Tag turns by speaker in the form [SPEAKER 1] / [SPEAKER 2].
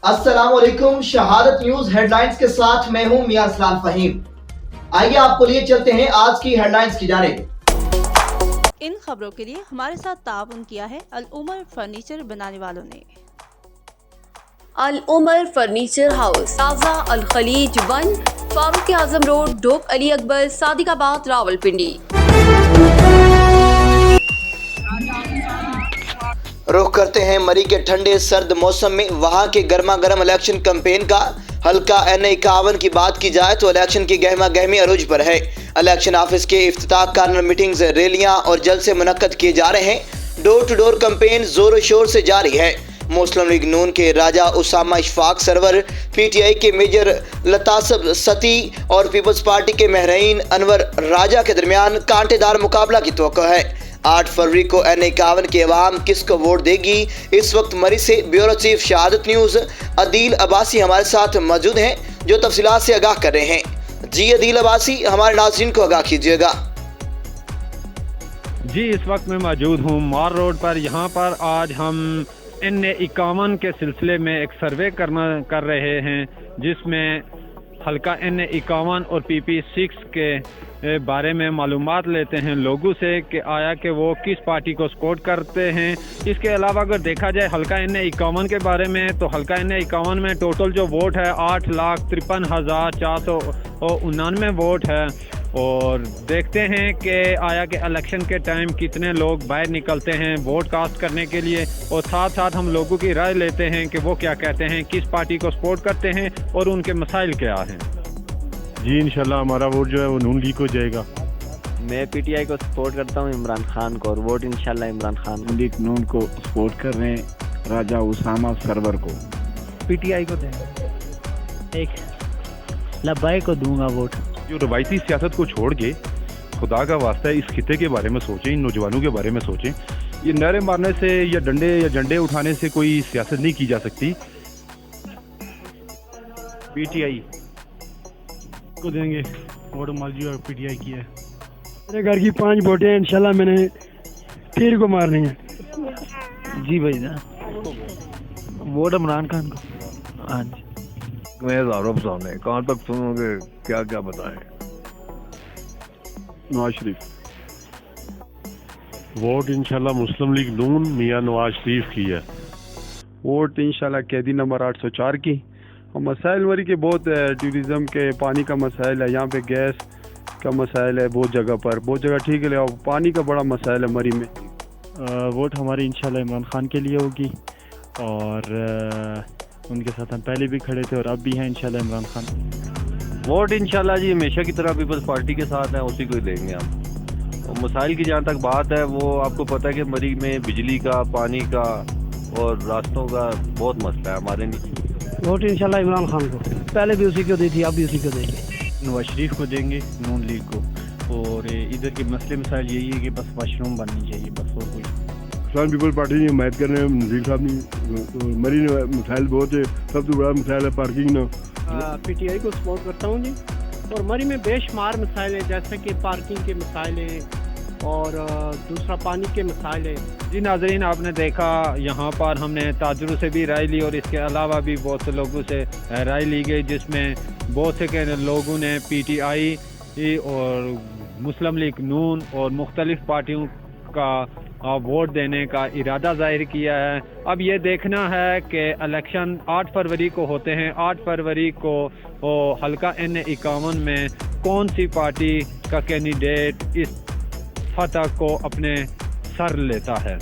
[SPEAKER 1] अस्सलामुअलैकुम। शहादत news headlines के साथ मैं हूं मियां असलान फहीम। आइए आपको लिए चलते हैं आज की हेडलाइंस की जानिब।
[SPEAKER 2] इन खबरों के लिए हमारे साथ ताउन किया है अल उमर फर्नीचर बनाने वालों ने।
[SPEAKER 3] अल उमर फर्नीचर हाउस, ताज़ा अल खलीज 1, फारूक आजम रोड, डोप अली अकबर, सादिकाबाद, रावलपिंडी।
[SPEAKER 1] रुख करते हैं मरी के ठंडे सर्द मौसम में वहां के गर्मा गर्म इलेक्शन कैंपेन का। हल्का N51 की बात की जाए तो इलेक्शन की गहमा गहमी अरूज पर है। इलेक्शन ऑफिस के इफ्तिताह कार्नर मीटिंग्स, रैलियां और जलसे मुनक्कद किए जा रहे हैं। डोर टू डोर कैंपेन जोर शोर से जारी है। मुस्लिम लीग नून के राजा उसामा इशफाक सरवर, PTI के मेजर लतासब सती और पीपल्स पार्टी के महरीन अनवर राजा के दरमियान कांटेदार मुकाबला की तवक्को है। 8 फरवरी को N51 के अवाम किसको वोट देगी? इस वक्त मरी से ब्यूरो चीफ शहादत न्यूज अदील अब्बासी हमारे साथ मौजूद हैं, जो तफसीलात से आगाह कर रहे हैं। जी अदील अब्बासी, हमारे नाज़रीन को आगाह कीजिएगा।
[SPEAKER 4] जी, इस वक्त मैं मौजूद हूँ मार रोड पर। यहाँ पर आज हम N51 के सिलसिले में एक सर्वे कर रहे हैं, जिसमें हल्का N51 और PP6 के बारे में मालूमात लेते हैं लोगों से कि आया कि वो किस पार्टी को सपोर्ट करते हैं। इसके अलावा अगर देखा जाए हल्का N51 के बारे में, तो हल्का N51 में टोटल जो वोट है 8,53,499 वोट है। और देखते हैं कि आया कि इलेक्शन के टाइम कितने लोग बाहर निकलते हैं वोट कास्ट करने के लिए, और साथ साथ हम लोगों की राय लेते हैं कि वो क्या कहते हैं, किस पार्टी को सपोर्ट करते हैं और उनके मसाइल क्या हैं।
[SPEAKER 5] जी इंशाल्लाह हमारा वोट जो है वो नून लीग को जाएगा।
[SPEAKER 6] मैं PTI को सपोर्ट करता हूँ, इमरान खान को, और वोट इंशाल्लाह इमरान खान।
[SPEAKER 7] लीग नून को सपोर्ट कर रहे हैं, राजा उसामा सरवर को।
[SPEAKER 8] PTI को देंगे, एक लब्बाई को दूंगा वोट।
[SPEAKER 5] जो रवायती सियासत को छोड़ के खुदा का वास्ता है इस खिते के बारे में सोचें, इन नौजवानों के बारे में सोचें। ये नारे मारने से या डंडे उठाने से कोई सियासत नहीं की जा सकती।
[SPEAKER 4] PTI
[SPEAKER 5] को देंगे वोट। मर्जी और PTI की है।
[SPEAKER 9] मेरे घर की 5 वोटें हैं, इंशाल्लाह मैंने तीर को मारनी है।
[SPEAKER 8] जी भाई ना, वोट इमरान खान को। हाँ जी,
[SPEAKER 10] मैं आरोप सामने कहाँ तक सुनोगे, क्या क्या बताएं।
[SPEAKER 5] नवाज शरीफ। वोट इंशाल्लाह मुस्लिम लीग नून मियां नवाज शरीफ की है।
[SPEAKER 11] वोट इंशाल्लाह कैदी नंबर 804 की। और मसाइल मरी के बहुत है, टूरिज्म के, पानी का मसाइल है, यहाँ पे गैस का मसाइल है बहुत जगह ठीक है, और पानी का बड़ा मसाइल है मरी में।
[SPEAKER 12] वोट हमारी इंशाल्लाह इमरान खान के लिए होगी, और उनके साथ हम पहले भी खड़े थे और अब भी हैं इंशाल्लाह इमरान खान।
[SPEAKER 10] वोट इंशाल्लाह जी हमेशा की तरह पीपल्स पार्टी के साथ है, उसी को ही देंगे हम। और मसाइल की जहाँ तक बात है, वो आपको पता है कि मरी में बिजली का, पानी का और रास्तों का बहुत मसला है हमारे नहीं।
[SPEAKER 9] वोट इंशाल्लाह इमरान खान को, पहले भी उसी को दी थी, अब भी उसी को देंगे।
[SPEAKER 12] नवाज शरीफ को देंगे, नून लीग को। और इधर के मसले मसाइल यही है कि बस वाशरूम बननी चाहिए, बस और कोई।
[SPEAKER 5] किसान पीपल पार्टी ने हिमायत कर रहे हैं नज़ीर साहब ने। मरी ने मसाइल बहुत है, सबसे बड़ा मसाइल है पार्किंग ना।
[SPEAKER 9] PTI को सपोर्ट करता हूँ जी। और मरी में बेशुमार मसाइल है, जैसे कि पार्किंग के मसाइल हैं और दूसरा पानी के मसाइल हैं।
[SPEAKER 4] जी नाजरीन, आपने देखा यहाँ पर हमने ताजरों से भी राय ली और इसके अलावा भी बहुत से लोगों से राय ली गई, जिसमें बहुत से लोगों ने PTI और मुस्लिम लीग नून और मुख्तलिफ पार्टियों का वोट देने का इरादा जाहिर किया है। अब ये देखना है कि इलेक्शन 8 फरवरी को होते हैं। 8 फरवरी को हल्का N51 में कौन सी पार्टी का कैंडिडेट इस फतह को अपने सर लेता है।